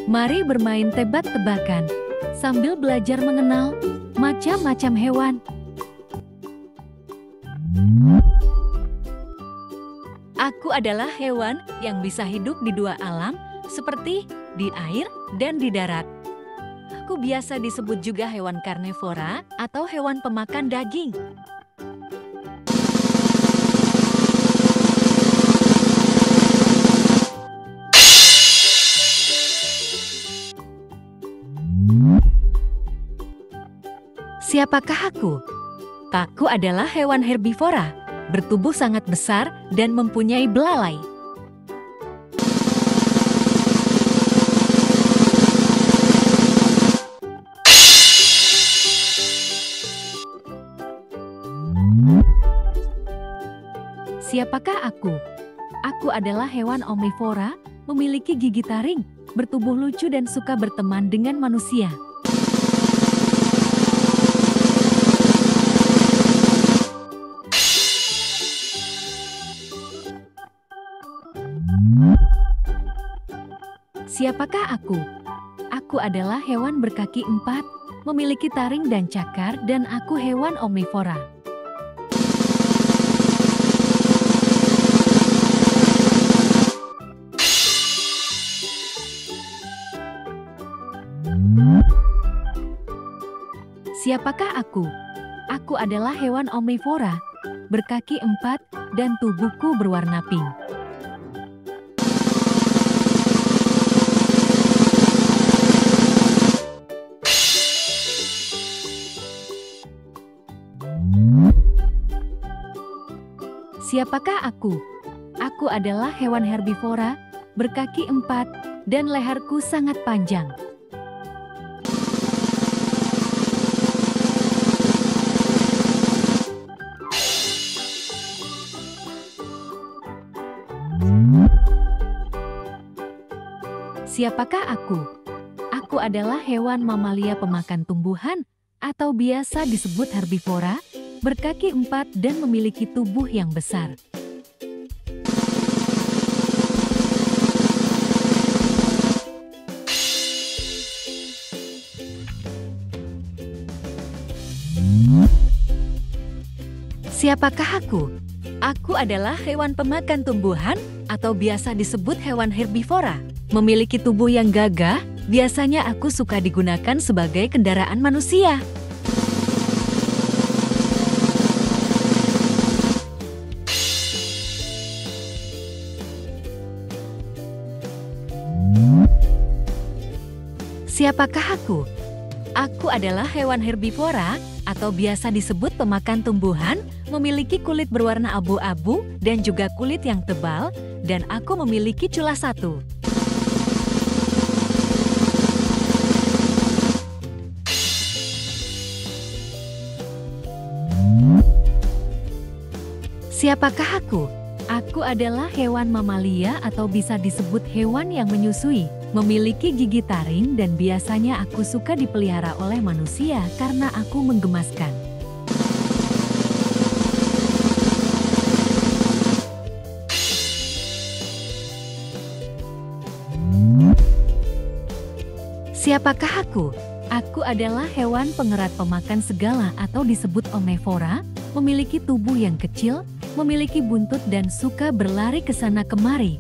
Mari bermain tebak-tebakan sambil belajar mengenal macam-macam hewan. Aku adalah hewan yang bisa hidup di dua alam, seperti di air dan di darat. Aku biasa disebut juga hewan karnivora atau hewan pemakan daging. Siapakah aku? Aku adalah hewan herbivora, bertubuh sangat besar dan mempunyai belalai. Siapakah aku? Aku adalah hewan omnivora, memiliki gigi taring, bertubuh lucu dan suka berteman dengan manusia. Siapakah aku? Aku adalah hewan berkaki 4, memiliki taring dan cakar, dan aku hewan omnivora. Siapakah aku? Aku adalah hewan omnivora, berkaki 4, dan tubuhku berwarna pink. Siapakah aku? Aku adalah hewan herbivora, berkaki 4, dan leherku sangat panjang. Siapakah aku? Aku adalah hewan mamalia pemakan tumbuhan, atau biasa disebut herbivora, berkaki 4 dan memiliki tubuh yang besar. Siapakah aku? Aku adalah hewan pemakan tumbuhan, atau biasa disebut hewan herbivora. Memiliki tubuh yang gagah, biasanya aku suka digunakan sebagai kendaraan manusia. Siapakah aku? Aku adalah hewan herbivora, atau biasa disebut pemakan tumbuhan, memiliki kulit berwarna abu-abu dan juga kulit yang tebal, dan aku memiliki cula 1. Siapakah aku? Aku adalah hewan mamalia atau bisa disebut hewan yang menyusui, memiliki gigi taring dan biasanya aku suka dipelihara oleh manusia karena aku menggemaskan. Siapakah aku? Aku adalah hewan pengerat pemakan segala atau disebut omnivora, memiliki tubuh yang kecil, memiliki buntut dan suka berlari ke sana kemari.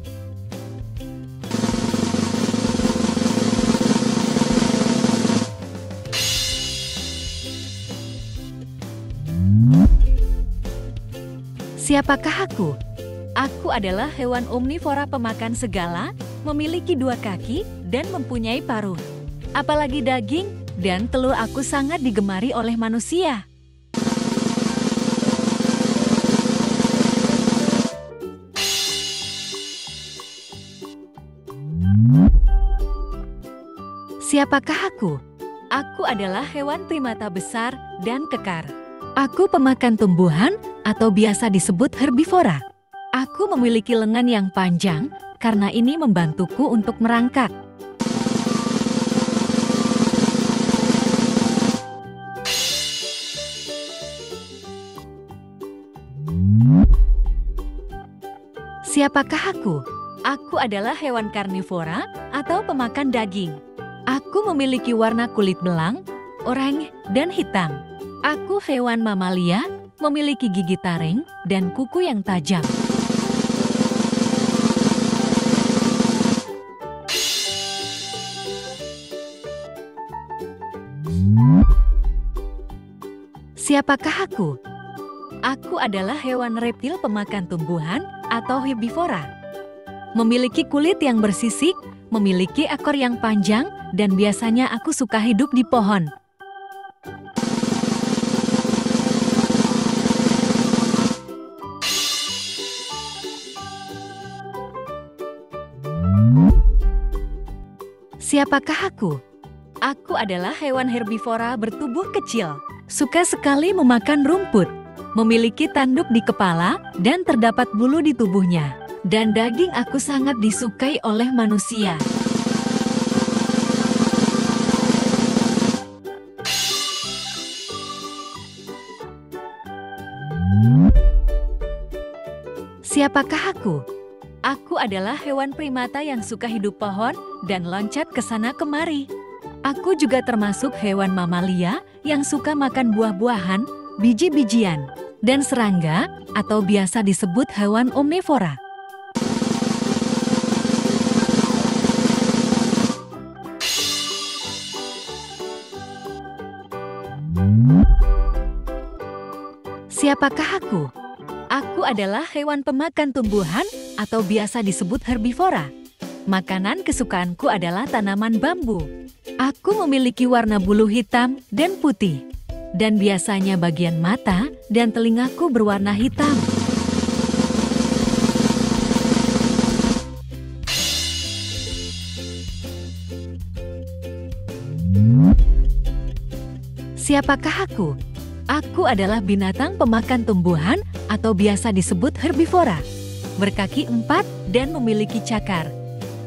Siapakah aku? Aku adalah hewan omnivora pemakan segala, memiliki 2 kaki dan mempunyai paruh. Apalagi daging dan telur aku sangat digemari oleh manusia. Siapakah aku? Aku adalah hewan primata besar dan kekar. Aku pemakan tumbuhan atau biasa disebut herbivora. Aku memiliki lengan yang panjang karena ini membantuku untuk merangkak. Siapakah aku? Aku adalah hewan karnivora atau pemakan daging. Aku memiliki warna kulit belang, oranye, dan hitam. Aku hewan mamalia, memiliki gigi taring dan kuku yang tajam. Siapakah aku? Aku adalah hewan reptil pemakan tumbuhan atau herbivora. Memiliki kulit yang bersisik, memiliki ekor yang panjang, dan biasanya aku suka hidup di pohon. Siapakah aku? Aku adalah hewan herbivora bertubuh kecil. Suka sekali memakan rumput, memiliki tanduk di kepala dan terdapat bulu di tubuhnya. Dan daging aku sangat disukai oleh manusia. Siapakah aku? Aku adalah hewan primata yang suka hidup pohon dan loncat ke sana kemari. Aku juga termasuk hewan mamalia yang suka makan buah-buahan, biji-bijian, dan serangga atau biasa disebut hewan omnivora. Siapakah aku? Aku adalah hewan pemakan tumbuhan atau biasa disebut herbivora. Makanan kesukaanku adalah tanaman bambu. Aku memiliki warna bulu hitam dan putih. Dan biasanya bagian mata dan telingaku berwarna hitam. Siapakah aku? Aku adalah binatang pemakan tumbuhan atau biasa disebut herbivora. Berkaki 4 dan memiliki cakar.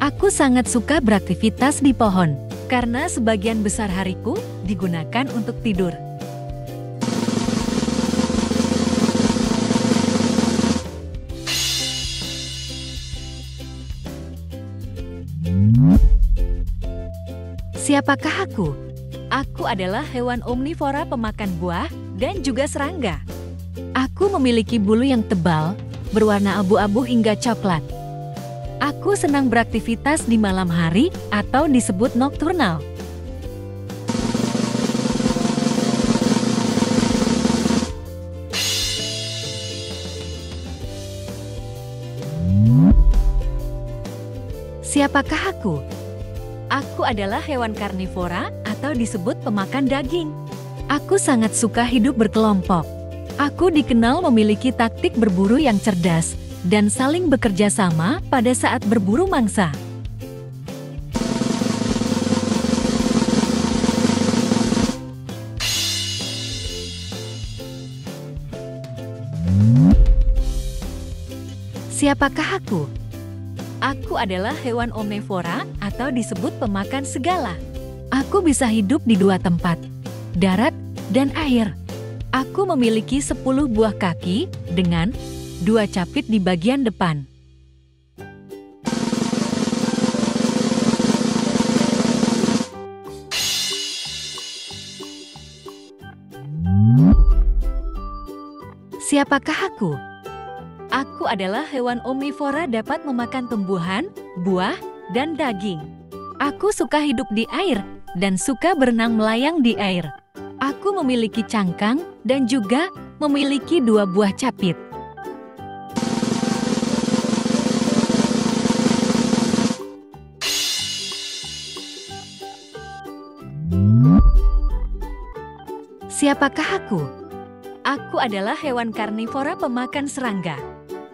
Aku sangat suka beraktivitas di pohon, karena sebagian besar hariku digunakan untuk tidur. Siapakah aku? Aku adalah hewan omnivora pemakan buah dan juga serangga. Aku memiliki bulu yang tebal, berwarna abu-abu hingga coklat. Aku senang beraktivitas di malam hari atau disebut nokturnal. Siapakah aku? Aku adalah hewan karnivora atau disebut pemakan daging. Aku sangat suka hidup berkelompok. Aku dikenal memiliki taktik berburu yang cerdas dan saling bekerja sama pada saat berburu mangsa. Siapakah aku? Aku adalah hewan omnivora atau disebut pemakan segala. Aku bisa hidup di 2 tempat, darat dan air. Aku memiliki 10 buah kaki dengan 2 capit di bagian depan. Siapakah aku? Aku adalah hewan omnivora dapat memakan tumbuhan, buah, dan daging. Aku suka hidup di air dan suka berenang melayang di air. Aku memiliki cangkang dan juga memiliki 2 buah capit. Siapakah aku? Aku adalah hewan karnivora pemakan serangga.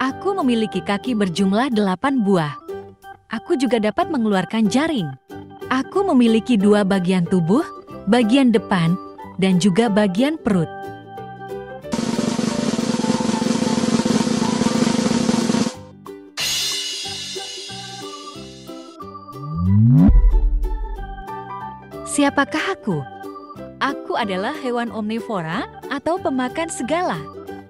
Aku memiliki kaki berjumlah 8 buah. Aku juga dapat mengeluarkan jaring. Aku memiliki 2 bagian tubuh, bagian depan, dan juga bagian perut. Siapakah aku? Aku adalah hewan omnivora atau pemakan segala.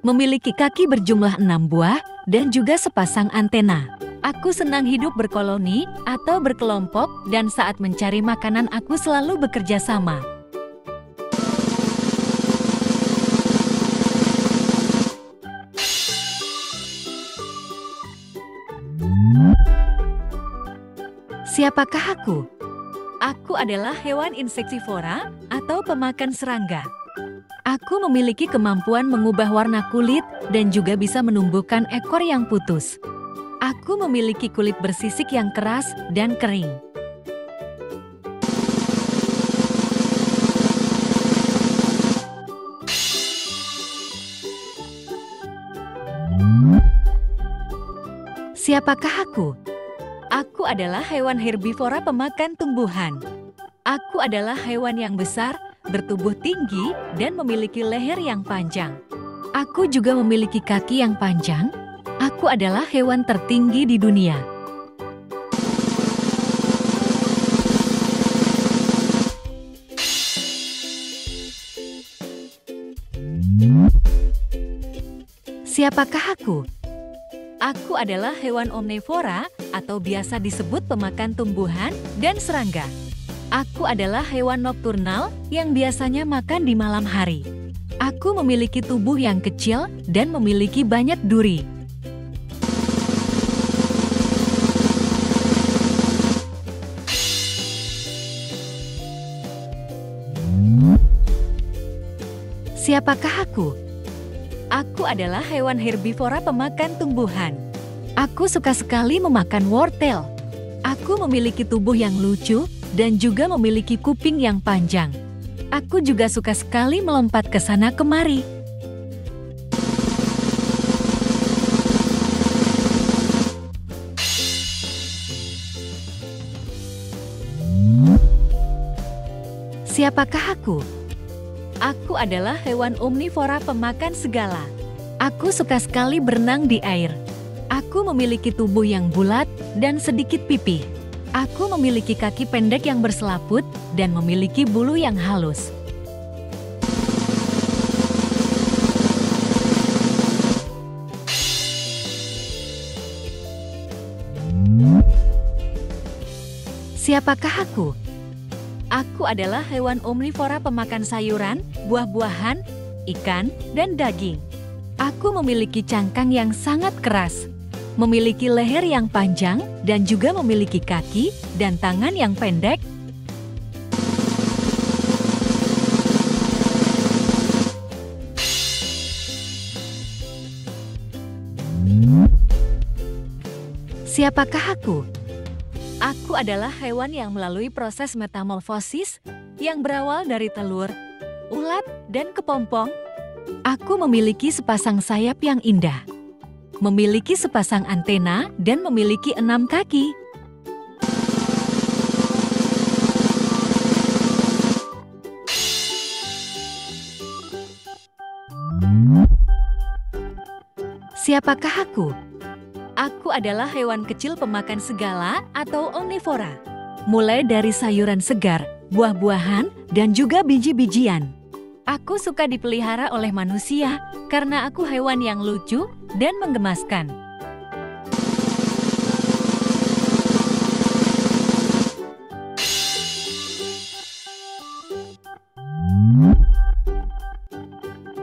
Memiliki kaki berjumlah 6 buah dan juga sepasang antena. Aku senang hidup berkoloni atau berkelompok, dan saat mencari makanan aku selalu bekerja sama. Siapakah aku? Aku adalah hewan insektivora atau pemakan serangga. Aku memiliki kemampuan mengubah warna kulit dan juga bisa menumbuhkan ekor yang putus. Aku memiliki kulit bersisik yang keras dan kering. Siapakah aku? Aku adalah hewan herbivora pemakan tumbuhan. Aku adalah hewan yang besar, bertubuh tinggi, dan memiliki leher yang panjang. Aku juga memiliki kaki yang panjang. Aku adalah hewan tertinggi di dunia. Siapakah aku? Aku adalah hewan omnivora atau biasa disebut pemakan tumbuhan dan serangga. Aku adalah hewan nokturnal yang biasanya makan di malam hari. Aku memiliki tubuh yang kecil dan memiliki banyak duri. Siapakah aku? Aku adalah hewan herbivora pemakan tumbuhan. Aku suka sekali memakan wortel. Aku memiliki tubuh yang lucu dan juga memiliki kuping yang panjang. Aku juga suka sekali melompat ke sana kemari. Siapakah aku? Aku adalah hewan omnivora pemakan segala. Aku suka sekali berenang di air. Aku memiliki tubuh yang bulat dan sedikit pipih. Aku memiliki kaki pendek yang berselaput dan memiliki bulu yang halus. Siapakah aku? Aku adalah hewan omnivora pemakan sayuran, buah-buahan, ikan, dan daging. Aku memiliki cangkang yang sangat keras, memiliki leher yang panjang, dan juga memiliki kaki dan tangan yang pendek. Siapakah aku? Aku adalah hewan yang melalui proses metamorfosis yang berawal dari telur, ulat, dan kepompong. Aku memiliki sepasang sayap yang indah, memiliki sepasang antena, dan memiliki 6 kaki. Siapakah aku? Aku adalah hewan kecil pemakan segala atau omnivora. Mulai dari sayuran segar, buah-buahan, dan juga biji-bijian. Aku suka dipelihara oleh manusia karena aku hewan yang lucu dan menggemaskan.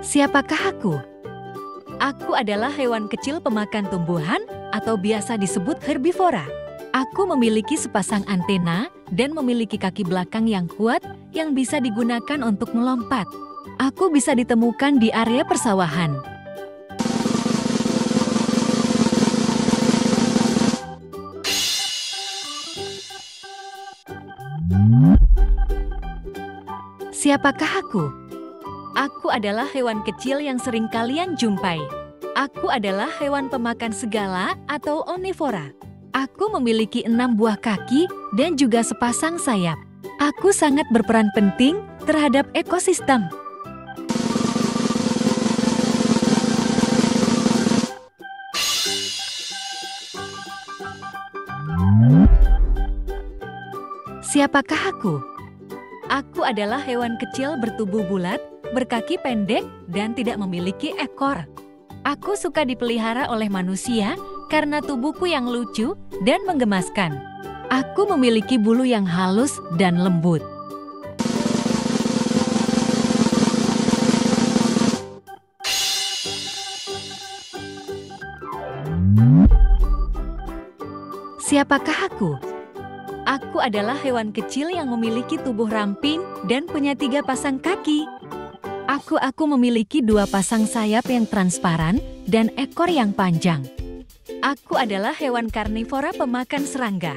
Siapakah aku? Aku adalah hewan kecil pemakan tumbuhan atau biasa disebut herbivora. Aku memiliki sepasang antena dan memiliki kaki belakang yang kuat yang bisa digunakan untuk melompat. Aku bisa ditemukan di area persawahan. Siapakah aku? Aku adalah hewan kecil yang sering kalian jumpai. Aku adalah hewan pemakan segala atau omnivora. Aku memiliki 6 buah kaki dan juga sepasang sayap. Aku sangat berperan penting terhadap ekosistem. Siapakah aku? Aku adalah hewan kecil bertubuh bulat, berkaki pendek, dan tidak memiliki ekor. Aku suka dipelihara oleh manusia karena tubuhku yang lucu dan menggemaskan. Aku memiliki bulu yang halus dan lembut. Siapakah aku? Aku adalah hewan kecil yang memiliki tubuh ramping dan punya 3 pasang kaki. Aku memiliki 2 pasang sayap yang transparan dan ekor yang panjang. Aku adalah hewan karnivora pemakan serangga.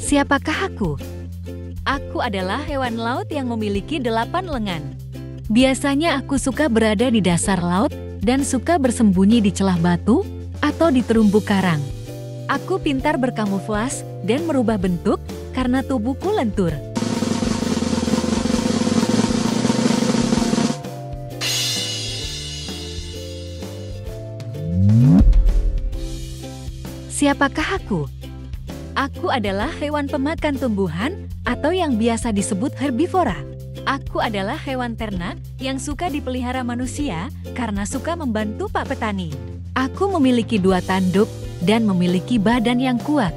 Siapakah aku? Aku adalah hewan laut yang memiliki 8 lengan. Biasanya aku suka berada di dasar laut dan suka bersembunyi di celah batu atau di terumbu karang. Aku pintar berkamuflas dan merubah bentuk karena tubuhku lentur. Siapakah aku? Aku adalah hewan pemakan tumbuhan atau yang biasa disebut herbivora. Aku adalah hewan ternak yang suka dipelihara manusia karena suka membantu Pak Petani. Aku memiliki 2 tanduk dan memiliki badan yang kuat.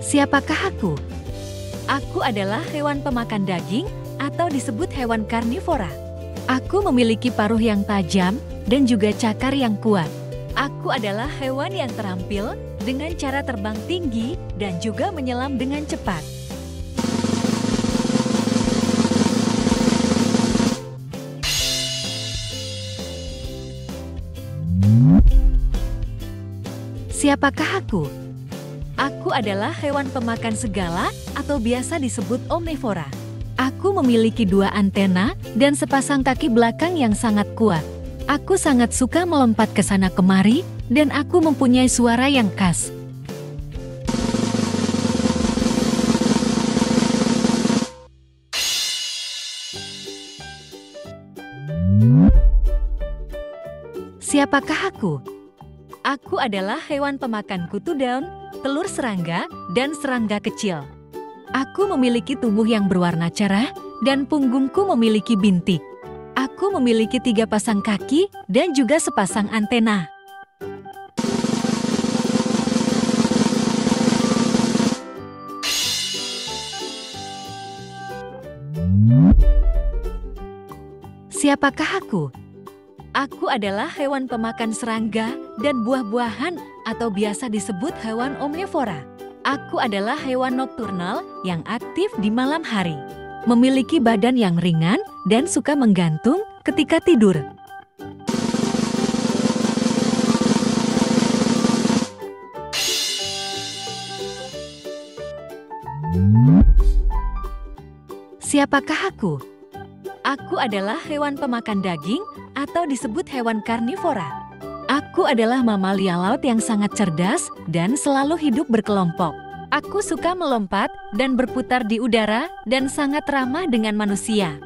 Siapakah aku? Aku adalah hewan pemakan daging atau disebut hewan karnivora. Aku memiliki paruh yang tajam dan juga cakar yang kuat. Aku adalah hewan yang terampil dengan cara terbang tinggi dan juga menyelam dengan cepat. Siapakah aku? Aku adalah hewan pemakan segala atau biasa disebut omnivora. Aku memiliki 2 antena dan sepasang kaki belakang yang sangat kuat. Aku sangat suka melompat ke sana kemari dan aku mempunyai suara yang khas. Siapakah aku? Aku adalah hewan pemakan kutu daun, telur serangga, dan serangga kecil. Aku memiliki tubuh yang berwarna cerah dan punggungku memiliki bintik. Aku memiliki 3 pasang kaki dan juga sepasang antena. Siapakah aku? Aku adalah hewan pemakan serangga dan buah-buahan atau biasa disebut hewan omnivora. Aku adalah hewan nokturnal yang aktif di malam hari. Memiliki badan yang ringan dan suka menggantung ketika tidur. Siapakah aku? Aku adalah hewan pemakan daging atau disebut hewan karnivora. Aku adalah mamalia laut yang sangat cerdas dan selalu hidup berkelompok. Aku suka melompat dan berputar di udara dan sangat ramah dengan manusia.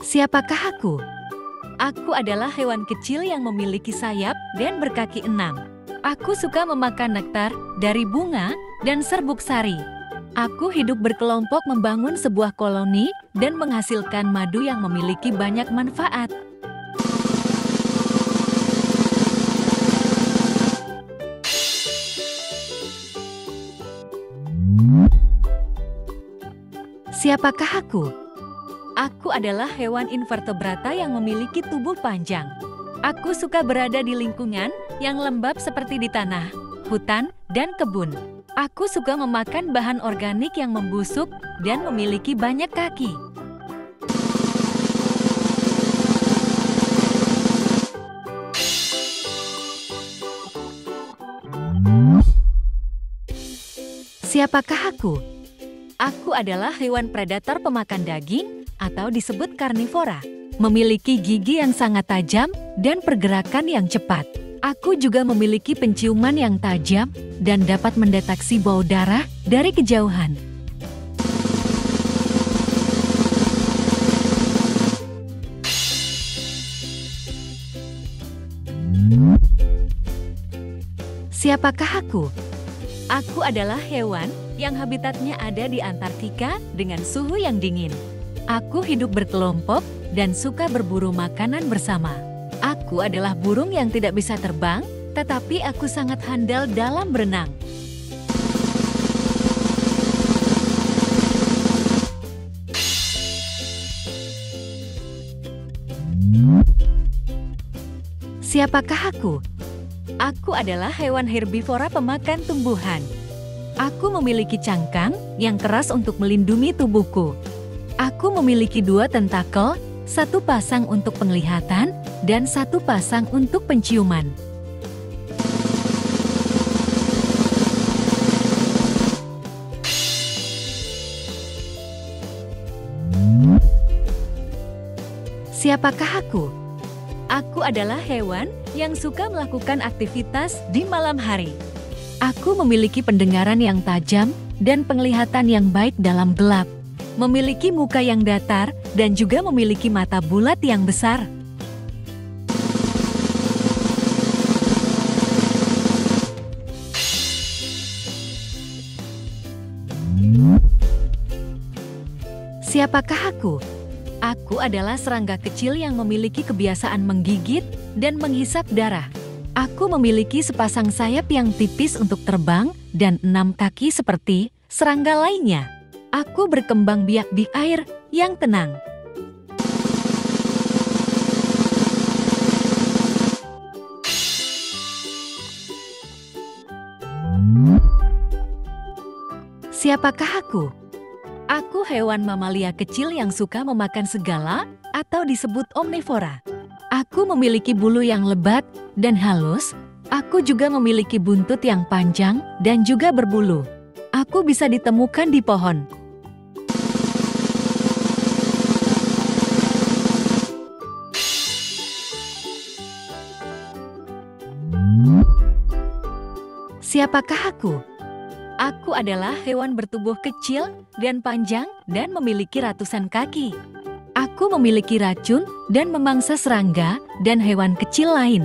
Siapakah aku? Aku adalah hewan kecil yang memiliki sayap dan berkaki 6. Aku suka memakan nektar dari bunga dan serbuk sari. Aku hidup berkelompok membangun sebuah koloni dan menghasilkan madu yang memiliki banyak manfaat. Siapakah aku? Aku adalah hewan invertebrata yang memiliki tubuh panjang. Aku suka berada di lingkungan yang lembab seperti di tanah, hutan, dan kebun. Aku suka memakan bahan organik yang membusuk dan memiliki banyak kaki. Siapakah aku? Aku adalah hewan predator pemakan daging atau disebut karnivora. Memiliki gigi yang sangat tajam dan pergerakan yang cepat. Aku juga memiliki penciuman yang tajam dan dapat mendeteksi bau darah dari kejauhan. Siapakah aku? Aku adalah hewan yang habitatnya ada di Antartika dengan suhu yang dingin. Aku hidup berkelompok dan suka berburu makanan bersama. Aku adalah burung yang tidak bisa terbang, tetapi aku sangat handal dalam berenang. Siapakah aku? Aku adalah hewan herbivora pemakan tumbuhan. Aku memiliki cangkang yang keras untuk melindungi tubuhku. Aku memiliki 2 tentakel, 1 pasang untuk penglihatan dan 1 pasang untuk penciuman. Siapakah aku? Aku adalah hewan yang suka melakukan aktivitas di malam hari. Aku memiliki pendengaran yang tajam dan penglihatan yang baik dalam gelap. Memiliki muka yang datar dan juga memiliki mata bulat yang besar. Siapakah aku? Aku adalah serangga kecil yang memiliki kebiasaan menggigit dan menghisap darah. Aku memiliki sepasang sayap yang tipis untuk terbang dan 6 kaki seperti serangga lainnya. Aku berkembang biak di air yang tenang. Siapakah aku? Aku hewan mamalia kecil yang suka memakan segala atau disebut omnivora. Aku memiliki bulu yang lebat dan halus. Aku juga memiliki buntut yang panjang dan juga berbulu. Aku bisa ditemukan di pohon. Siapakah aku? Aku adalah hewan bertubuh kecil dan panjang dan memiliki ratusan kaki. Aku memiliki racun dan memangsa serangga dan hewan kecil lain.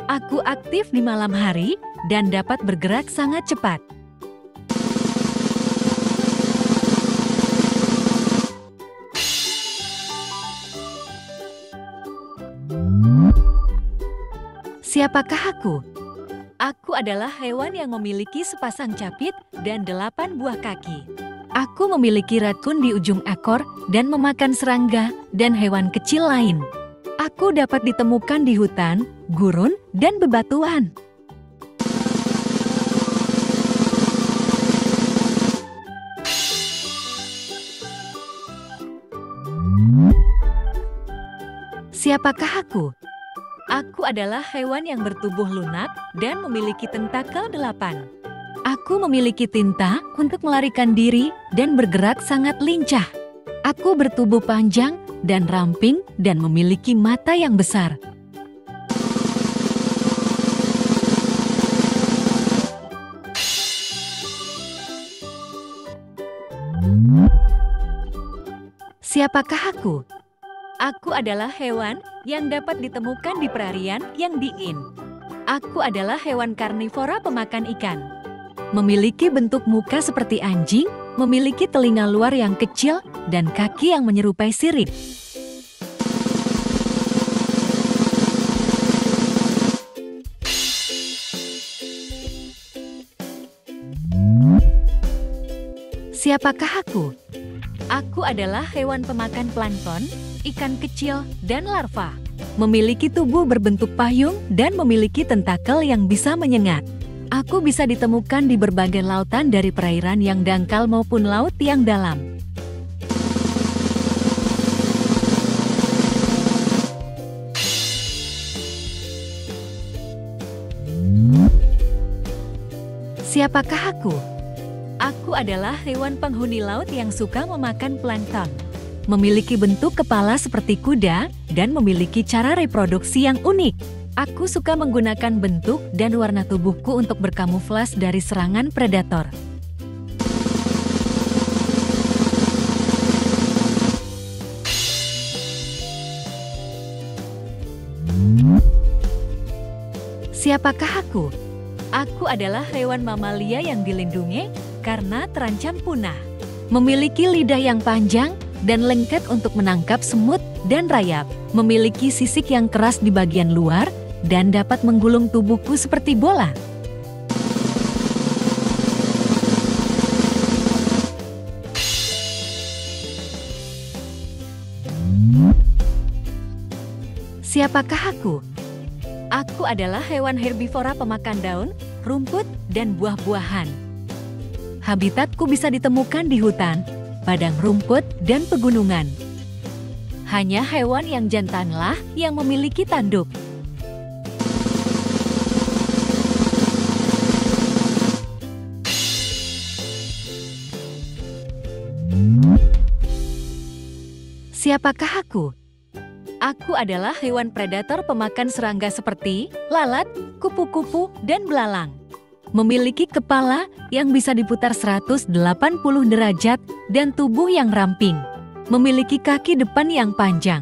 Aku aktif di malam hari dan dapat bergerak sangat cepat. Siapakah aku? Aku adalah hewan yang memiliki sepasang capit dan 8 buah kaki. Aku memiliki racun di ujung ekor dan memakan serangga dan hewan kecil lain. Aku dapat ditemukan di hutan, gurun, dan bebatuan. Siapakah aku? Aku adalah hewan yang bertubuh lunak dan memiliki tentakel 8. Aku memiliki tinta untuk melarikan diri dan bergerak sangat lincah. Aku bertubuh panjang dan ramping dan memiliki mata yang besar. Siapakah aku? Aku adalah hewan yang dapat ditemukan di perarian yang dingin. Aku adalah hewan karnivora pemakan ikan. Memiliki bentuk muka seperti anjing, memiliki telinga luar yang kecil, dan kaki yang menyerupai sirip. Siapakah aku? Aku adalah hewan pemakan plankton, ikan kecil, dan larva. Memiliki tubuh berbentuk payung dan memiliki tentakel yang bisa menyengat. Aku bisa ditemukan di berbagai lautan dari perairan yang dangkal maupun laut yang dalam. Siapakah aku? Aku adalah hewan penghuni laut yang suka memakan plankton. Memiliki bentuk kepala seperti kuda dan memiliki cara reproduksi yang unik. Aku suka menggunakan bentuk dan warna tubuhku untuk berkamuflas dari serangan predator. Siapakah aku? Aku adalah hewan mamalia yang dilindungi karena terancam punah. Memiliki lidah yang panjang dan lengket untuk menangkap semut dan rayap. Memiliki sisik yang keras di bagian luar dan dapat menggulung tubuhku seperti bola. Siapakah aku? Aku adalah hewan herbivora pemakan daun, rumput, dan buah-buahan. Habitatku bisa ditemukan di hutan, padang rumput, dan pegunungan. Hanya hewan yang jantanlah yang memiliki tanduk. Siapakah aku? Aku adalah hewan predator pemakan serangga seperti lalat, kupu-kupu, dan belalang. Memiliki kepala yang bisa diputar 180 derajat dan tubuh yang ramping. Memiliki kaki depan yang panjang.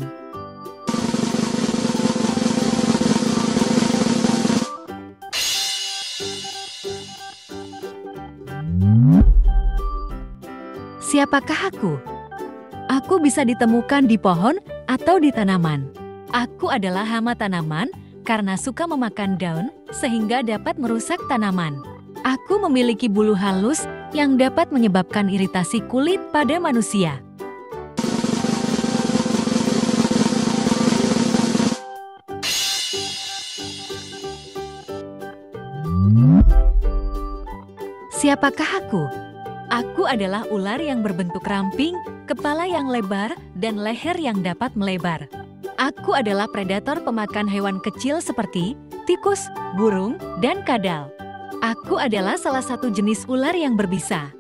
Siapakah aku? Aku bisa ditemukan di pohon atau di tanaman. Aku adalah hama tanaman karena suka memakan daun sehingga dapat merusak tanaman. Aku memiliki bulu halus yang dapat menyebabkan iritasi kulit pada manusia. Siapakah aku? Aku adalah ular yang berbentuk ramping, kepala yang lebar, dan leher yang dapat melebar. Aku adalah predator pemakan hewan kecil seperti tikus, burung, dan kadal. Aku adalah salah satu jenis ular yang berbisa.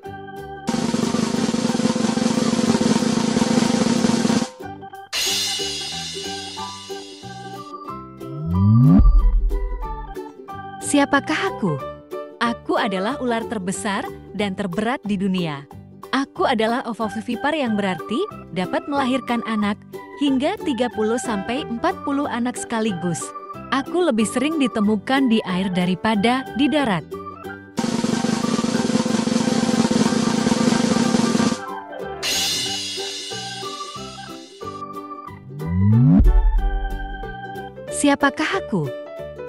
Siapakah aku? Aku adalah ular terbesar dan terberat di dunia. Aku adalah ovovivipar yang berarti dapat melahirkan anak hingga 30-40 anak sekaligus. Aku lebih sering ditemukan di air daripada di darat. Siapakah aku?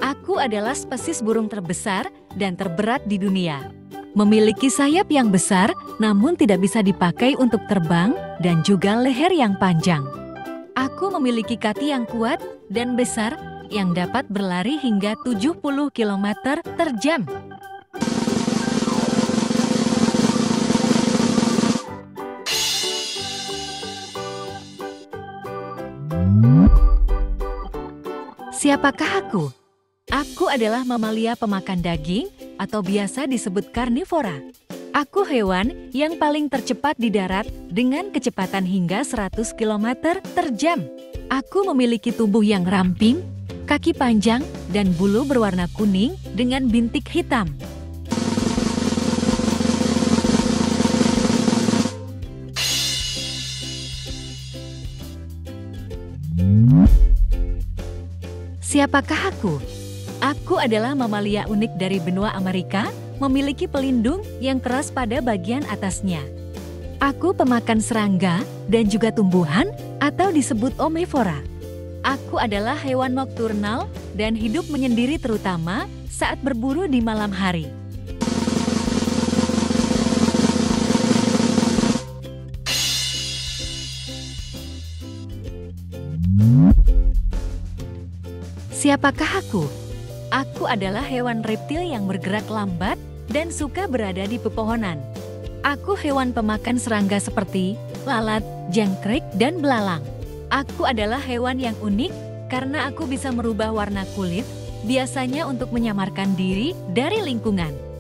Aku adalah spesies burung terbesar dan terberat di dunia. Memiliki sayap yang besar namun tidak bisa dipakai untuk terbang dan juga leher yang panjang. Aku memiliki kaki yang kuat dan besar yang dapat berlari hingga 70 km per jam. Siapakah aku? Aku adalah mamalia pemakan daging atau biasa disebut karnivora. Aku hewan yang paling tercepat di darat dengan kecepatan hingga 100 km per jam. Aku memiliki tubuh yang ramping, kaki panjang, dan bulu berwarna kuning dengan bintik hitam. Siapakah aku? Aku adalah mamalia unik dari benua Amerika, memiliki pelindung yang keras pada bagian atasnya. Aku pemakan serangga dan juga tumbuhan atau disebut omnivora. Aku adalah hewan nokturnal dan hidup menyendiri terutama saat berburu di malam hari. Siapakah aku? Aku adalah hewan reptil yang bergerak lambat dan suka berada di pepohonan. Aku hewan pemakan serangga seperti lalat, jangkrik, dan belalang. Aku adalah hewan yang unik karena aku bisa merubah warna kulit, biasanya untuk menyamarkan diri dari lingkungan.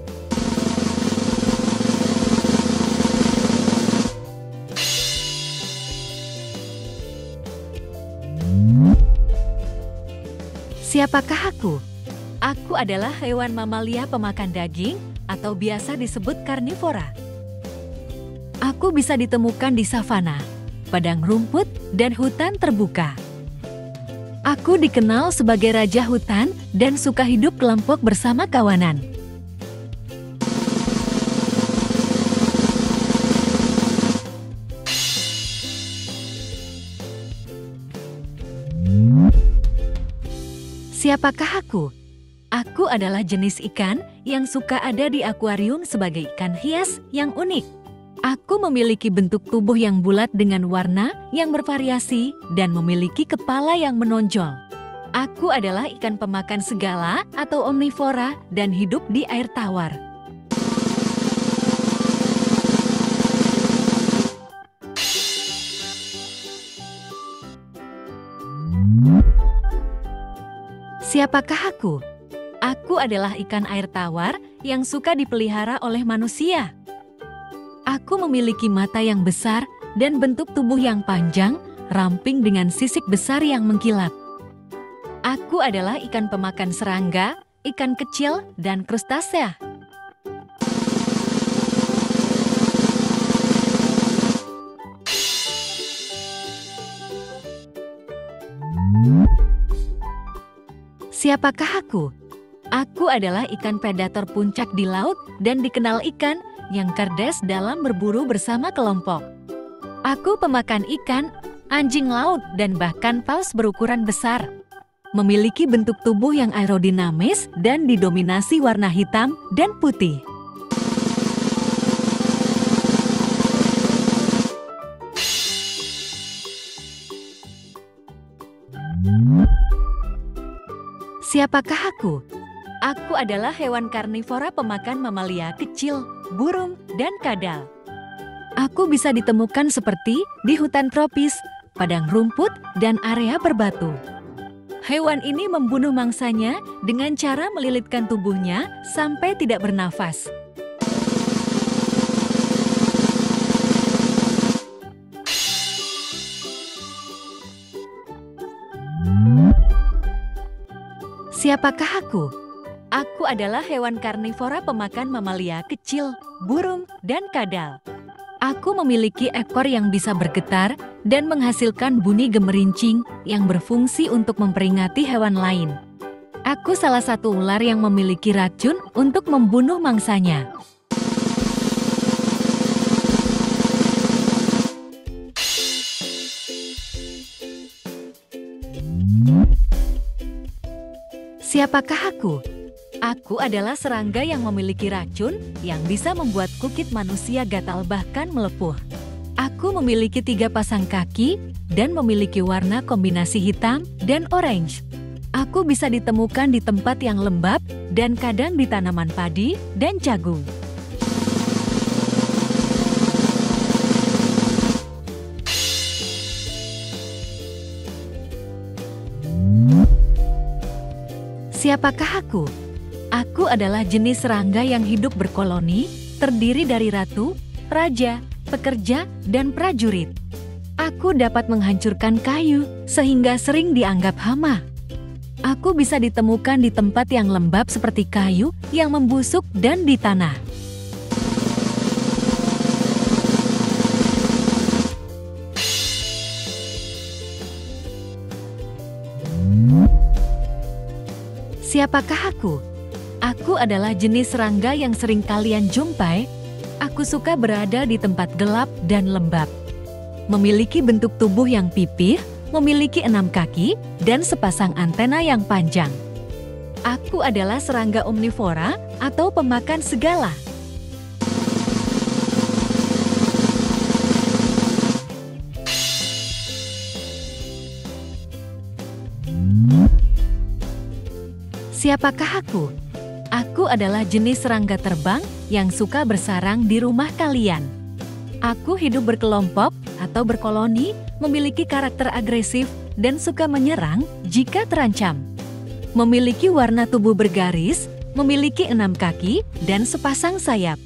Siapakah aku? Aku adalah hewan mamalia pemakan daging atau biasa disebut karnivora. Aku bisa ditemukan di savana, padang rumput, dan hutan terbuka. Aku dikenal sebagai raja hutan dan suka hidup kelompok bersama kawanan. Siapakah aku? Aku adalah jenis ikan yang suka ada di akuarium sebagai ikan hias yang unik. Aku memiliki bentuk tubuh yang bulat dengan warna yang bervariasi dan memiliki kepala yang menonjol. Aku adalah ikan pemakan segala atau omnivora dan hidup di air tawar. Siapakah aku? Aku adalah ikan air tawar yang suka dipelihara oleh manusia. Aku memiliki mata yang besar dan bentuk tubuh yang panjang, ramping dengan sisik besar yang mengkilap. Aku adalah ikan pemakan serangga, ikan kecil, dan krustasea. Siapakah aku? Aku adalah ikan predator puncak di laut dan dikenal ikan yang cerdas dalam berburu bersama kelompok. Aku pemakan ikan, anjing laut, dan bahkan paus berukuran besar. Memiliki bentuk tubuh yang aerodinamis dan didominasi warna hitam dan putih. Siapakah aku? Aku adalah hewan karnivora pemakan mamalia kecil, burung, dan kadal. Aku bisa ditemukan seperti di hutan tropis, padang rumput, dan area berbatu. Hewan ini membunuh mangsanya dengan cara melilitkan tubuhnya sampai tidak bernafas. Siapakah aku? Aku adalah hewan karnivora pemakan mamalia kecil, burung, dan kadal. Aku memiliki ekor yang bisa bergetar dan menghasilkan bunyi gemerincing yang berfungsi untuk memperingati hewan lain. Aku salah satu ular yang memiliki racun untuk membunuh mangsanya. Siapakah aku? Aku adalah serangga yang memiliki racun yang bisa membuat kulit manusia gatal bahkan melepuh. Aku memiliki 3 pasang kaki dan memiliki warna kombinasi hitam dan orange. Aku bisa ditemukan di tempat yang lembab dan kadang di tanaman padi dan jagung. Siapakah aku? Aku adalah jenis serangga yang hidup berkoloni, terdiri dari ratu, raja, pekerja, dan prajurit. Aku dapat menghancurkan kayu sehingga sering dianggap hama. Aku bisa ditemukan di tempat yang lembab seperti kayu yang membusuk dan di tanah. Siapakah aku? Aku adalah jenis serangga yang sering kalian jumpai. Aku suka berada di tempat gelap dan lembab. Memiliki bentuk tubuh yang pipih, memiliki 6 kaki, dan sepasang antena yang panjang. Aku adalah serangga omnivora atau pemakan segala. Siapakah aku? Aku adalah jenis serangga terbang yang suka bersarang di rumah kalian. Aku hidup berkelompok atau berkoloni, memiliki karakter agresif, dan suka menyerang jika terancam. Memiliki warna tubuh bergaris, memiliki 6 kaki, dan sepasang sayap.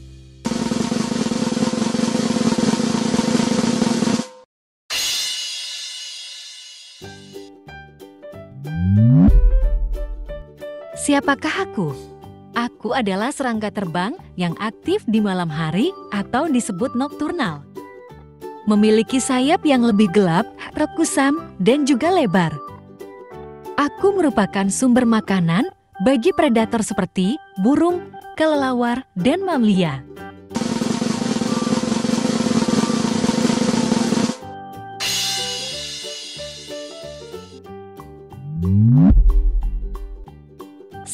Siapakah aku? Aku adalah serangga terbang yang aktif di malam hari atau disebut nokturnal. Memiliki sayap yang lebih gelap, kusam, dan juga lebar. Aku merupakan sumber makanan bagi predator seperti burung, kelelawar, dan mamalia.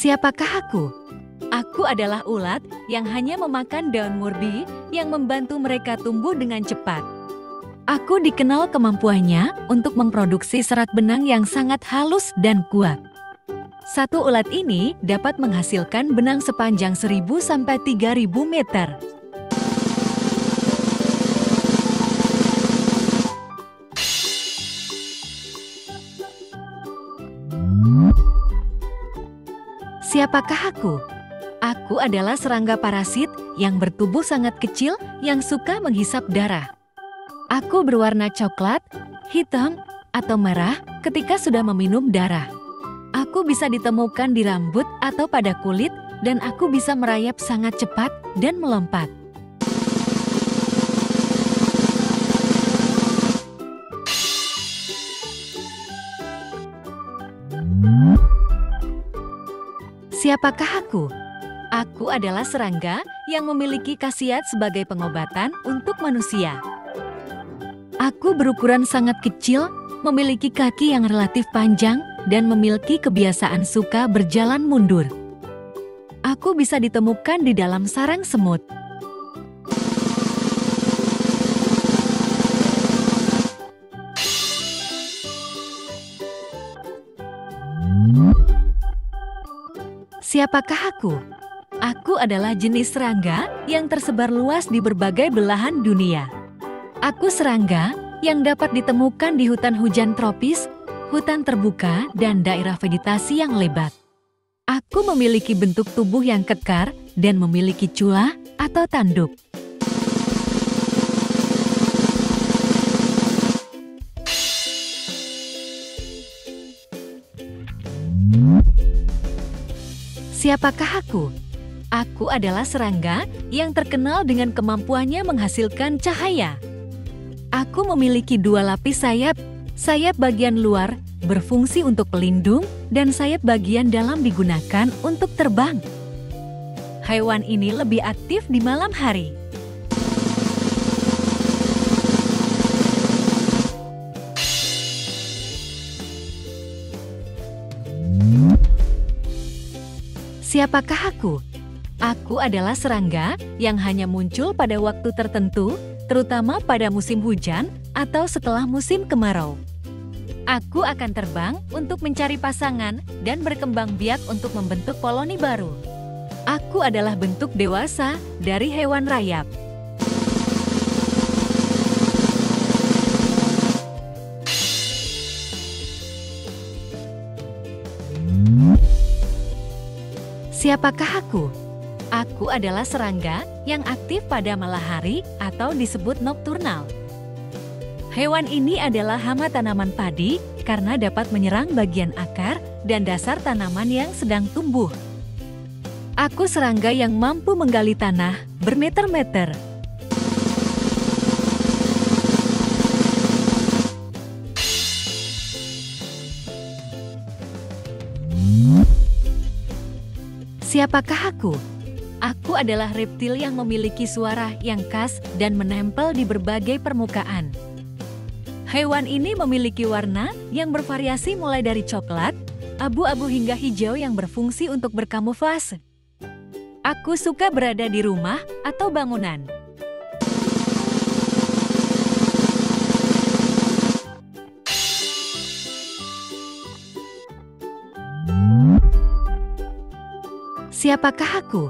Siapakah aku? Aku adalah ulat yang hanya memakan daun murbi yang membantu mereka tumbuh dengan cepat. Aku dikenal kemampuannya untuk memproduksi serat benang yang sangat halus dan kuat. Satu ulat ini dapat menghasilkan benang sepanjang 1.000 sampai 3.000 meter. Siapakah aku? Aku adalah serangga parasit yang bertubuh sangat kecil yang suka menghisap darah. Aku berwarna coklat, hitam, atau merah ketika sudah meminum darah. Aku bisa ditemukan di rambut atau pada kulit dan aku bisa merayap sangat cepat dan melompat. Siapakah aku? Aku adalah serangga yang memiliki khasiat sebagai pengobatan untuk manusia. Aku berukuran sangat kecil, memiliki kaki yang relatif panjang, dan memiliki kebiasaan suka berjalan mundur. Aku bisa ditemukan di dalam sarang semut. Siapakah aku? Aku adalah jenis serangga yang tersebar luas di berbagai belahan dunia. Aku serangga yang dapat ditemukan di hutan hujan tropis, hutan terbuka, dan daerah vegetasi yang lebat. Aku memiliki bentuk tubuh yang kekar dan memiliki cula atau tanduk. Siapakah aku? Aku adalah serangga yang terkenal dengan kemampuannya menghasilkan cahaya. Aku memiliki 2 lapis sayap. Sayap bagian luar berfungsi untuk pelindung dan sayap bagian dalam digunakan untuk terbang. Hewan ini lebih aktif di malam hari. Siapakah aku? Aku adalah serangga yang hanya muncul pada waktu tertentu, terutama pada musim hujan atau setelah musim kemarau. Aku akan terbang untuk mencari pasangan dan berkembang biak untuk membentuk koloni baru. Aku adalah bentuk dewasa dari hewan rayap. Siapakah aku? Aku adalah serangga yang aktif pada malam hari atau disebut nokturnal. Hewan ini adalah hama tanaman padi karena dapat menyerang bagian akar dan dasar tanaman yang sedang tumbuh. Aku serangga yang mampu menggali tanah bermeter-meter. Siapakah aku? Aku adalah reptil yang memiliki suara yang khas dan menempel di berbagai permukaan. Hewan ini memiliki warna yang bervariasi mulai dari coklat, abu-abu hingga hijau yang berfungsi untuk berkamuflase. Aku suka berada di rumah atau bangunan. Siapakah aku?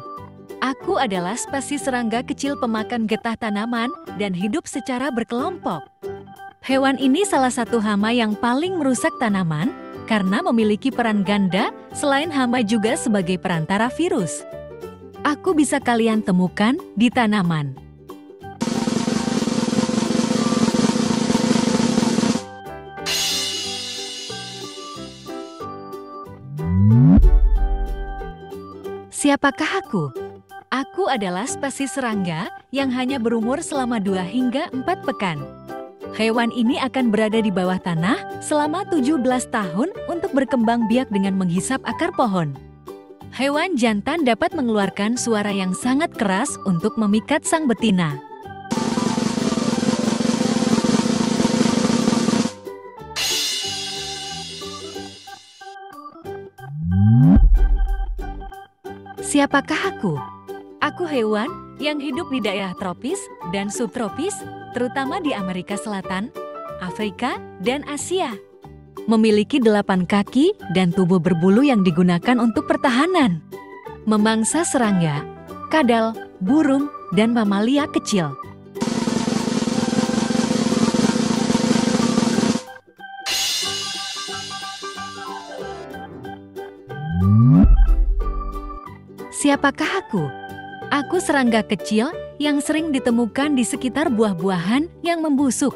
Aku adalah spesies serangga kecil pemakan getah tanaman dan hidup secara berkelompok. Hewan ini salah satu hama yang paling merusak tanaman karena memiliki peran ganda selain hama juga sebagai perantara virus. Aku bisa kalian temukan di tanaman. Siapakah aku? Aku adalah spesies serangga yang hanya berumur selama 2 hingga 4 pekan. Hewan ini akan berada di bawah tanah selama 17 tahun untuk berkembang biak dengan menghisap akar pohon. Hewan jantan dapat mengeluarkan suara yang sangat keras untuk memikat sang betina. Siapakah aku? Aku hewan yang hidup di daerah tropis dan subtropis, terutama di Amerika Selatan, Afrika, dan Asia. Memiliki 8 kaki dan tubuh berbulu yang digunakan untuk pertahanan. Memangsa serangga, kadal, burung, dan mamalia kecil. Siapakah aku? Aku serangga kecil yang sering ditemukan di sekitar buah-buahan yang membusuk.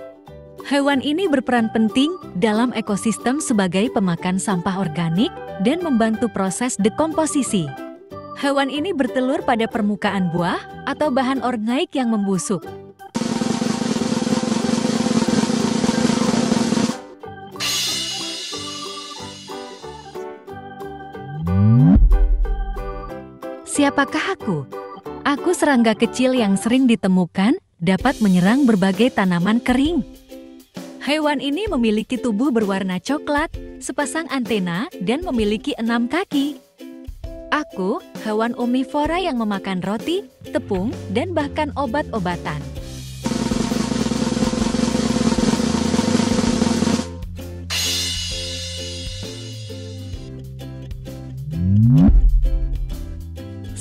Hewan ini berperan penting dalam ekosistem sebagai pemakan sampah organik dan membantu proses dekomposisi. Hewan ini bertelur pada permukaan buah atau bahan organik yang membusuk. Siapakah aku? Aku serangga kecil yang sering ditemukan dapat menyerang berbagai tanaman kering. Hewan ini memiliki tubuh berwarna coklat, sepasang antena, dan memiliki 6 kaki. Aku hewan omnivora yang memakan roti, tepung, dan bahkan obat-obatan.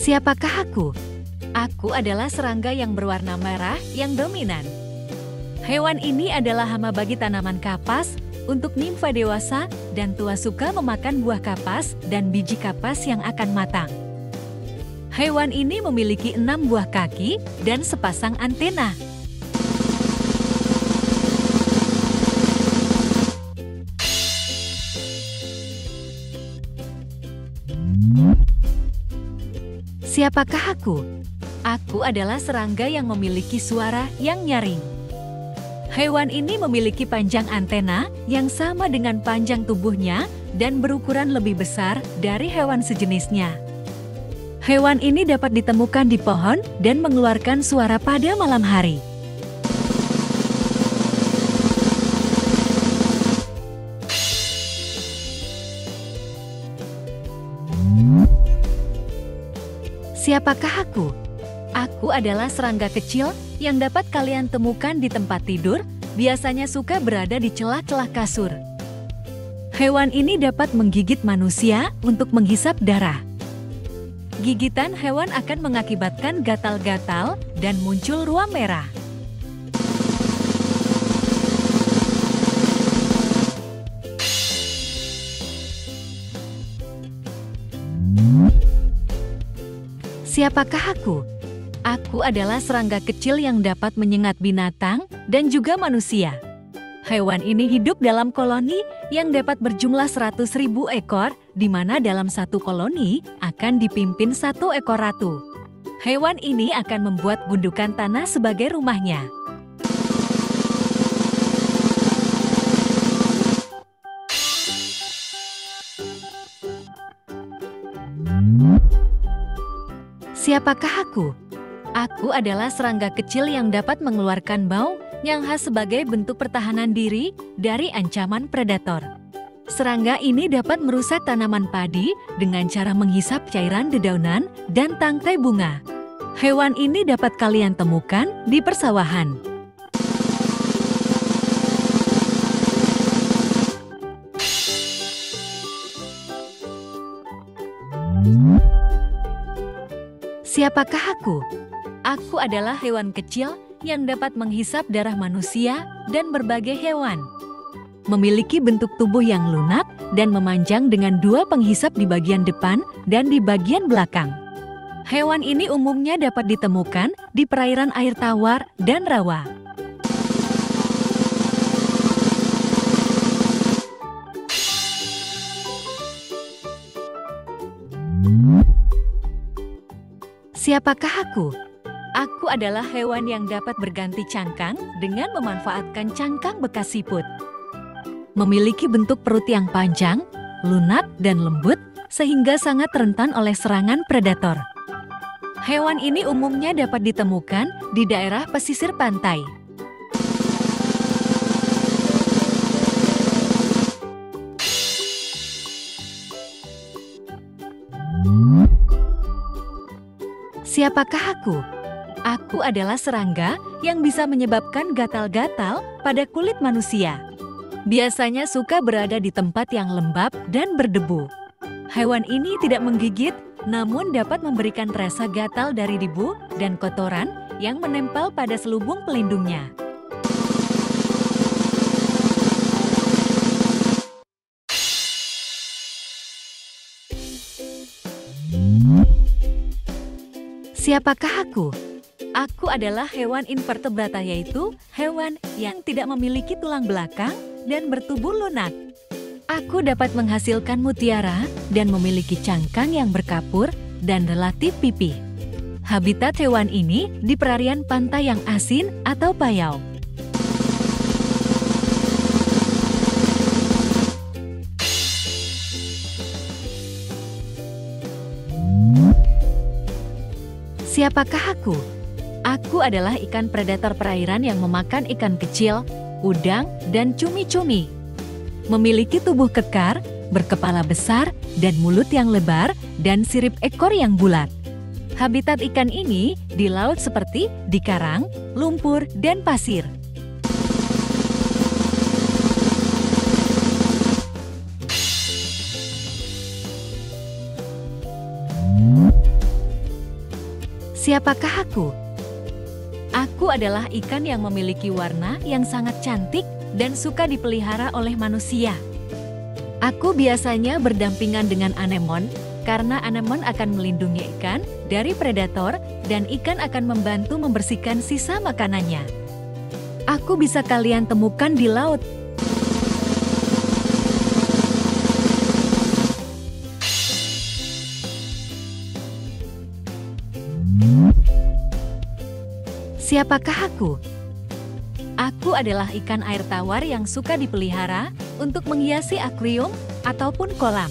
Siapakah aku? Aku adalah serangga yang berwarna merah yang dominan. Hewan ini adalah hama bagi tanaman kapas, untuk nimfa dewasa dan tua suka memakan buah kapas dan biji kapas yang akan matang. Hewan ini memiliki 6 buah kaki dan sepasang antena. Siapakah aku? Aku adalah serangga yang memiliki suara yang nyaring. Hewan ini memiliki panjang antena yang sama dengan panjang tubuhnya dan berukuran lebih besar dari hewan sejenisnya. Hewan ini dapat ditemukan di pohon dan mengeluarkan suara pada malam hari. Siapakah aku? Aku adalah serangga kecil yang dapat kalian temukan di tempat tidur, biasanya suka berada di celah-celah kasur. Hewan ini dapat menggigit manusia untuk menghisap darah. Gigitan hewan akan mengakibatkan gatal-gatal dan muncul ruam merah. Siapakah aku? Aku adalah serangga kecil yang dapat menyengat binatang dan juga manusia. Hewan ini hidup dalam koloni yang dapat berjumlah 100.000 ekor, di mana dalam satu koloni akan dipimpin 1 ekor ratu. Hewan ini akan membuat gundukan tanah sebagai rumahnya. Siapakah aku? Aku adalah serangga kecil yang dapat mengeluarkan bau yang khas sebagai bentuk pertahanan diri dari ancaman predator. Serangga ini dapat merusak tanaman padi dengan cara menghisap cairan dedaunan dan tangkai bunga. Hewan ini dapat kalian temukan di persawahan. Siapakah aku? Aku adalah hewan kecil yang dapat menghisap darah manusia dan berbagai hewan. Memiliki bentuk tubuh yang lunak dan memanjang dengan 2 penghisap di bagian depan dan di bagian belakang. Hewan ini umumnya dapat ditemukan di perairan air tawar dan rawa. Siapakah aku? Aku adalah hewan yang dapat berganti cangkang dengan memanfaatkan cangkang bekas siput. Memiliki bentuk perut yang panjang, lunak, dan lembut, sehingga sangat rentan oleh serangan predator. Hewan ini umumnya dapat ditemukan di daerah pesisir pantai. Siapakah aku? Aku adalah serangga yang bisa menyebabkan gatal-gatal pada kulit manusia. Biasanya suka berada di tempat yang lembab dan berdebu. Hewan ini tidak menggigit, namun dapat memberikan rasa gatal dari debu dan kotoran yang menempel pada selubung pelindungnya. Siapakah aku? Aku adalah hewan invertebrata, yaitu hewan yang tidak memiliki tulang belakang dan bertubuh lunak. Aku dapat menghasilkan mutiara dan memiliki cangkang yang berkapur dan relatif pipih. Habitat hewan ini di perarian pantai yang asin atau payau. Siapakah aku? Aku adalah ikan predator perairan yang memakan ikan kecil, udang, dan cumi-cumi. Memiliki tubuh kekar, berkepala besar, dan mulut yang lebar, dan sirip ekor yang bulat. Habitat ikan ini di laut seperti di karang, lumpur, dan pasir. Siapakah aku? Aku adalah ikan yang memiliki warna yang sangat cantik dan suka dipelihara oleh manusia. Aku biasanya berdampingan dengan anemon, karena anemon akan melindungi ikan dari predator dan ikan akan membantu membersihkan sisa makanannya. Aku bisa kalian temukan di laut. Siapakah aku? Aku adalah ikan air tawar yang suka dipelihara untuk menghiasi akuarium ataupun kolam.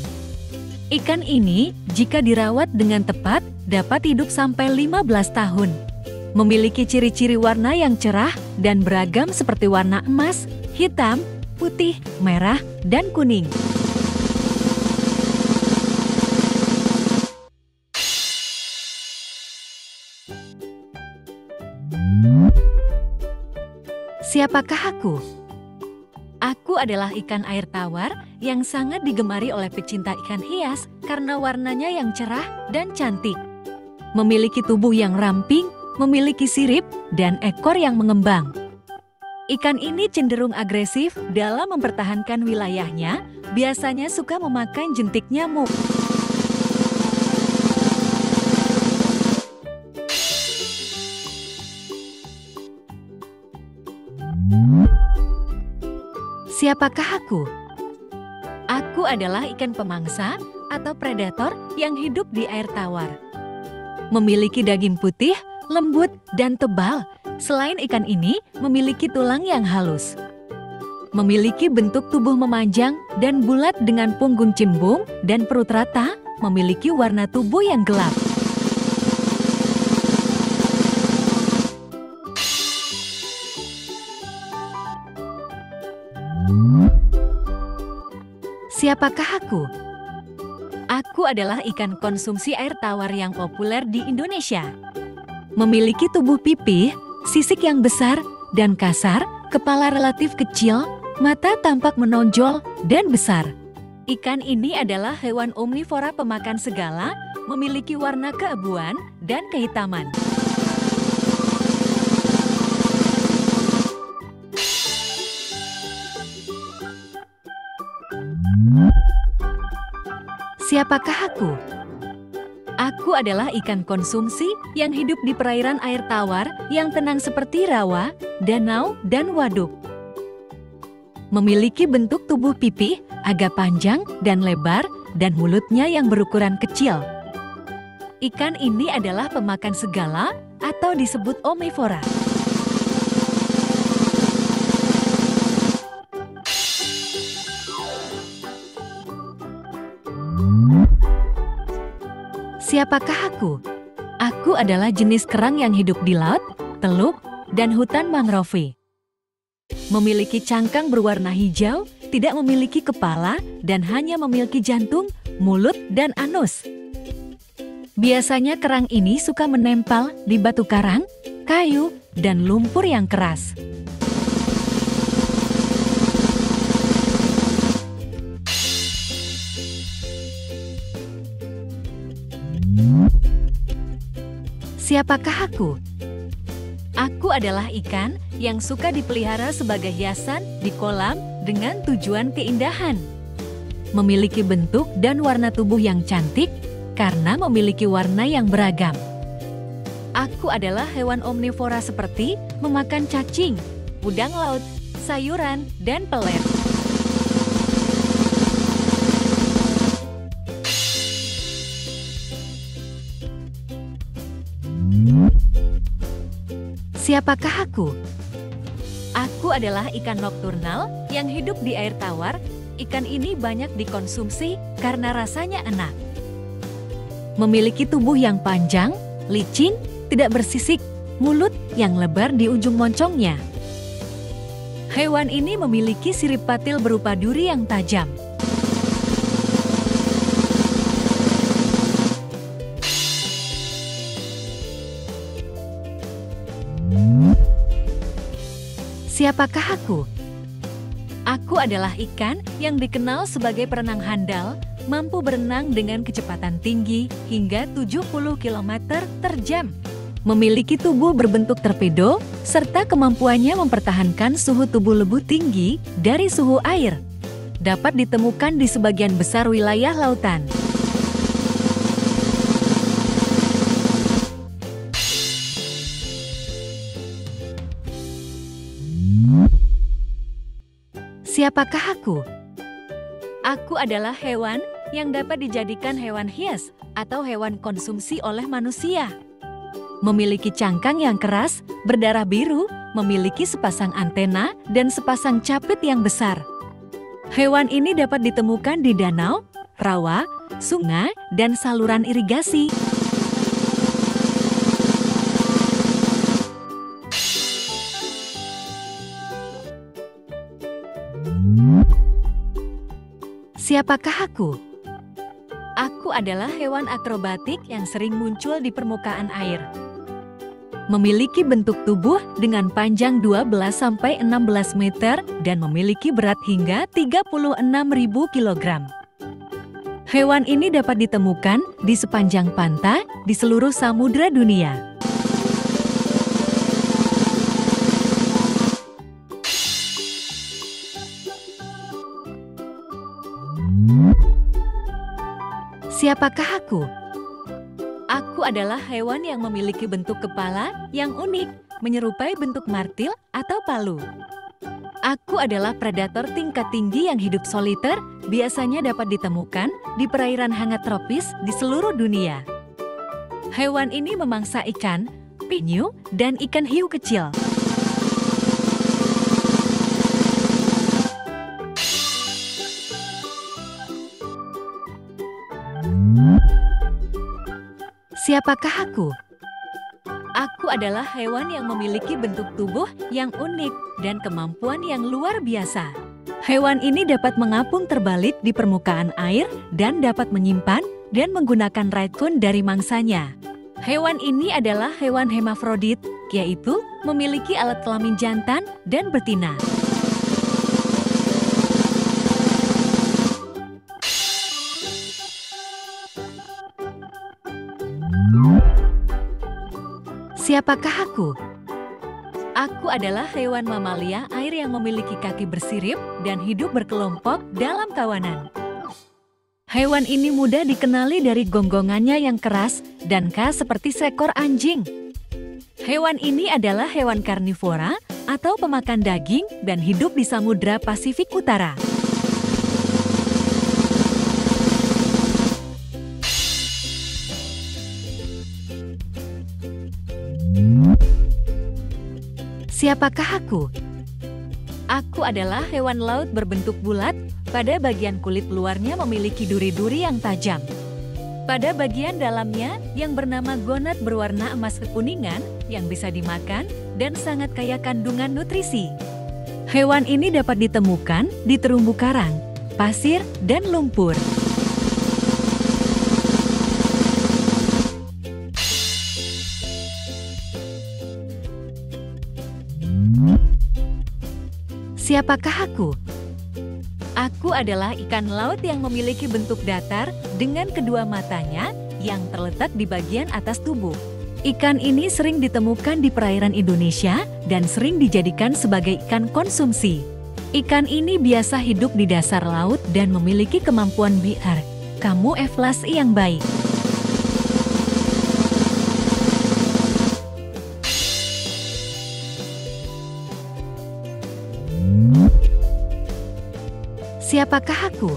Ikan ini, jika dirawat dengan tepat, dapat hidup sampai 15 tahun. Memiliki ciri-ciri warna yang cerah dan beragam seperti warna emas, hitam, putih, merah, dan kuning. Siapakah aku? Aku adalah ikan air tawar yang sangat digemari oleh pecinta ikan hias karena warnanya yang cerah dan cantik. Memiliki tubuh yang ramping, memiliki sirip, dan ekor yang mengembang. Ikan ini cenderung agresif dalam mempertahankan wilayahnya, biasanya suka memakan jentik nyamuk. Siapakah aku? Aku adalah ikan pemangsa atau predator yang hidup di air tawar. Memiliki daging putih, lembut, dan tebal. Selain ikan ini, memiliki tulang yang halus. Memiliki bentuk tubuh memanjang dan bulat dengan punggung cimbung dan perut rata, memiliki warna tubuh yang gelap. Siapakah aku? Aku adalah ikan konsumsi air tawar yang populer di Indonesia. Memiliki tubuh pipih, sisik yang besar dan kasar, kepala relatif kecil, mata tampak menonjol dan besar. Ikan ini adalah hewan omnivora pemakan segala, memiliki warna keabuan dan kehitaman. Siapakah aku? Aku adalah ikan konsumsi yang hidup di perairan air tawar yang tenang seperti rawa, danau, dan waduk. Memiliki bentuk tubuh pipih agak panjang dan lebar dan mulutnya yang berukuran kecil. Ikan ini adalah pemakan segala atau disebut omnivora. Siapakah aku? Aku adalah jenis kerang yang hidup di laut, teluk, dan hutan mangrove. Memiliki cangkang berwarna hijau, tidak memiliki kepala, dan hanya memiliki jantung, mulut, dan anus. Biasanya kerang ini suka menempel di batu karang, kayu, dan lumpur yang keras. Siapakah aku? Aku adalah ikan yang suka dipelihara sebagai hiasan di kolam dengan tujuan keindahan. Memiliki bentuk dan warna tubuh yang cantik karena memiliki warna yang beragam. Aku adalah hewan omnivora seperti memakan cacing, udang laut, sayuran, dan pelet. Siapakah aku? Aku adalah ikan nokturnal yang hidup di air tawar. Ikan ini banyak dikonsumsi karena rasanya enak. Memiliki tubuh yang panjang, licin, tidak bersisik, mulut yang lebar di ujung moncongnya. Hewan ini memiliki sirip patil berupa duri yang tajam. Siapakah aku? Aku adalah ikan yang dikenal sebagai perenang handal, mampu berenang dengan kecepatan tinggi hingga 70 km per jam. Memiliki tubuh berbentuk torpedo, serta kemampuannya mempertahankan suhu tubuh lebih tinggi dari suhu air. Dapat ditemukan di sebagian besar wilayah lautan. Siapakah aku? Aku adalah hewan yang dapat dijadikan hewan hias atau hewan konsumsi oleh manusia. Memiliki cangkang yang keras, berdarah biru, memiliki sepasang antena, dan sepasang capit yang besar. Hewan ini dapat ditemukan di danau, rawa, sungai, dan saluran irigasi. Siapakah aku? Aku adalah hewan akrobatik yang sering muncul di permukaan air. Memiliki bentuk tubuh dengan panjang 12-16 meter dan memiliki berat hingga 36.000 kg. Hewan ini dapat ditemukan di sepanjang pantai di seluruh samudra dunia. Siapakah aku? Aku adalah hewan yang memiliki bentuk kepala yang unik, menyerupai bentuk martil atau palu. Aku adalah predator tingkat tinggi yang hidup soliter, biasanya dapat ditemukan di perairan hangat tropis di seluruh dunia. Hewan ini memangsa ikan, penyu, dan ikan hiu kecil. Siapakah aku? Aku adalah hewan yang memiliki bentuk tubuh yang unik dan kemampuan yang luar biasa. Hewan ini dapat mengapung terbalik di permukaan air dan dapat menyimpan dan menggunakan racun dari mangsanya. Hewan ini adalah hewan hermafrodit, yaitu memiliki alat kelamin jantan dan betina. Siapakah aku? Aku adalah hewan mamalia air yang memiliki kaki bersirip dan hidup berkelompok dalam kawanan. Hewan ini mudah dikenali dari gonggongannya yang keras dan khas seperti seekor anjing. Hewan ini adalah hewan karnivora atau pemakan daging dan hidup di Samudra Pasifik Utara. Siapakah aku? Aku adalah hewan laut berbentuk bulat, pada bagian kulit luarnya memiliki duri-duri yang tajam. Pada bagian dalamnya yang bernama gonad berwarna emas kekuningan yang bisa dimakan dan sangat kaya kandungan nutrisi. Hewan ini dapat ditemukan di terumbu karang, pasir, dan lumpur. Siapakah aku? Aku adalah ikan laut yang memiliki bentuk datar dengan kedua matanya yang terletak di bagian atas tubuh. Ikan ini sering ditemukan di perairan Indonesia dan sering dijadikan sebagai ikan konsumsi. Ikan ini biasa hidup di dasar laut dan memiliki kemampuan kamuflase yang baik. Siapakah aku?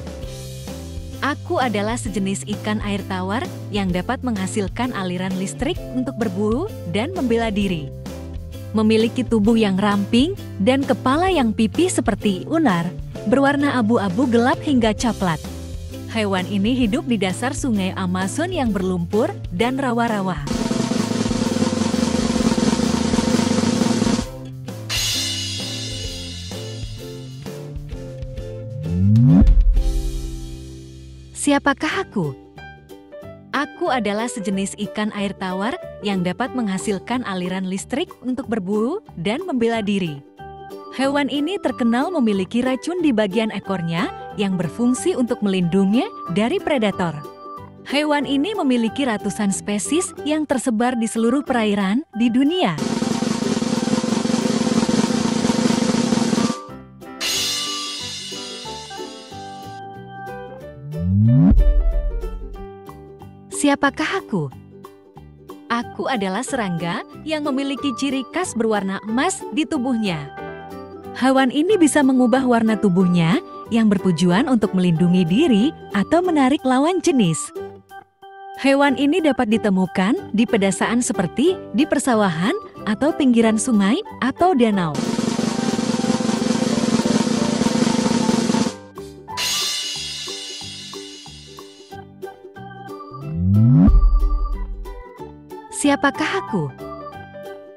Aku adalah sejenis ikan air tawar yang dapat menghasilkan aliran listrik untuk berburu dan membela diri. Memiliki tubuh yang ramping dan kepala yang pipih seperti ular, berwarna abu-abu gelap hingga coklat. Hewan ini hidup di dasar sungai Amazon yang berlumpur dan rawa-rawa. Siapakah aku? Aku adalah sejenis ikan air tawar yang dapat menghasilkan aliran listrik untuk berburu dan membela diri. Hewan ini terkenal memiliki racun di bagian ekornya yang berfungsi untuk melindunginya dari predator. Hewan ini memiliki ratusan spesies yang tersebar di seluruh perairan di dunia. Siapakah aku? Aku adalah serangga yang memiliki ciri khas berwarna emas di tubuhnya. Hewan ini bisa mengubah warna tubuhnya yang bertujuan untuk melindungi diri atau menarik lawan jenis. Hewan ini dapat ditemukan di pedesaan seperti di persawahan atau pinggiran sungai atau danau. Siapakah aku?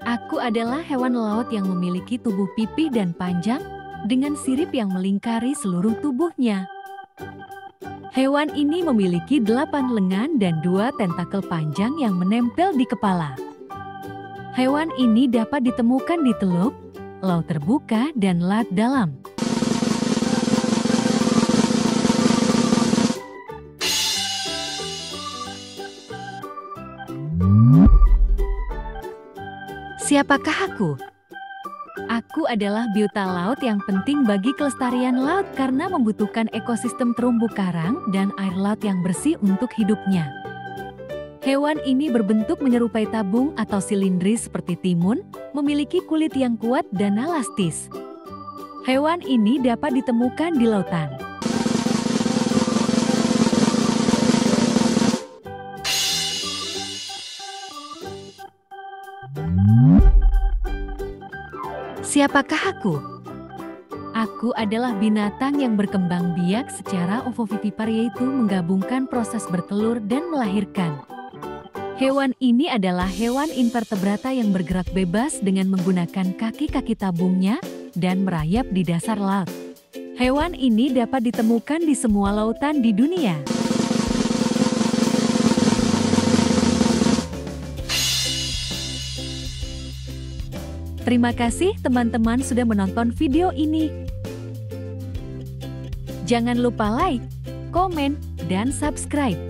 Aku adalah hewan laut yang memiliki tubuh pipih dan panjang dengan sirip yang melingkari seluruh tubuhnya. Hewan ini memiliki 8 lengan dan 2 tentakel panjang yang menempel di kepala. Hewan ini dapat ditemukan di teluk, laut terbuka, dan laut dalam. Siapakah aku? Aku adalah biota laut yang penting bagi kelestarian laut karena membutuhkan ekosistem terumbu karang dan air laut yang bersih untuk hidupnya. Hewan ini berbentuk menyerupai tabung atau silindris seperti timun, memiliki kulit yang kuat dan elastis. Hewan ini dapat ditemukan di lautan. Siapakah aku? Aku adalah binatang yang berkembang biak secara ovovivipar, yaitu menggabungkan proses bertelur dan melahirkan. Hewan ini adalah hewan invertebrata yang bergerak bebas dengan menggunakan kaki-kaki tabungnya dan merayap di dasar laut. Hewan ini dapat ditemukan di semua lautan di dunia. Terima kasih teman-teman sudah menonton video ini. Jangan lupa like, komen, dan subscribe.